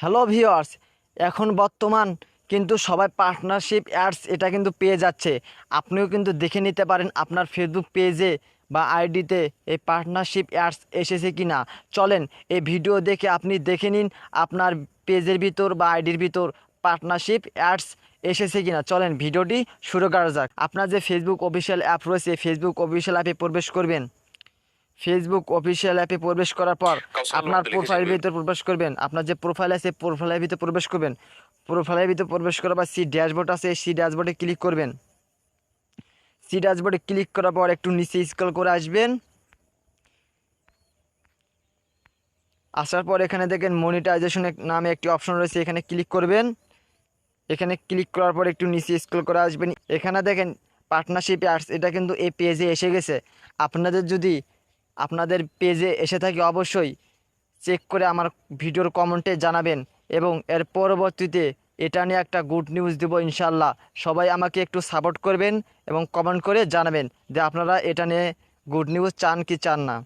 Hello viewers, এখন বর্তমান কিন্তু সবাই পার্টনারশিপ অ্যাডস এটা কিন্তু পেয়ে যাচ্ছে। আপনিও কিন্তু দেখে নিতে পারেন আপনার ফেসবুক পেজে বা আইডিতে এই পার্টনারশিপ অ্যাডস এসেছে কি না। চলেন এই ভিডিও দেখে আপনি দেখে নিন আপনার পেজের ভিতর বা আইডির ভিতর পার্টনারশিপ অ্যাডস এসেছে কিনা। চলেন ভিডিওটি শুরু করা যাক। আপনার যে ফেসবুক অফিসিয়াল অ্যাপ রয়েছে, ফেসবুক অফিসিয়াল অ্যাপে প্রবেশ করবেন। ফেসবুক অফিসিয়াল অ্যাপে প্রবেশ করার পর আপনার প্রোফাইলের ভিতর প্রবেশ করবেন। আপনার যে প্রোফাইল আছে প্রোফাইলের ভিতর প্রবেশ করবেন। প্রোফাইলের ভিতর প্রবেশ করার পর সি ড্যাশবোর্ড আছে, সি ড্যাশবোর্ডে ক্লিক করবেন। সি ড্যাশবোর্ডে ক্লিক করার পর একটু নিচে স্ক্রল করে আসবেন। আসার পর এখানে দেখেন মনিটাইজেশন নামে একটি অপশন রয়েছে, এখানে ক্লিক করবেন। এখানে ক্লিক করার পর একটু নিচে স্ক্রল করে আসবেন। এখানে দেখেন পার্টনারশিপ অ্যাডস এটা কিন্তু এই পেজে এসে গেছে। আপনাদের যদি আপনাদের পেজে এসে থাকে অবশ্যই চেক করে আমার ভিডিওর কমেন্টে জানাবেন, এবং এর পরবর্তীতে এটা নিয়ে একটা গুড নিউজ দেবো ইনশাল্লাহ। সবাই আমাকে একটু সাপোর্ট করবেন এবং কমেন্ট করে জানাবেন যে আপনারা এটা নিয়ে গুড নিউজ চান কি চান না।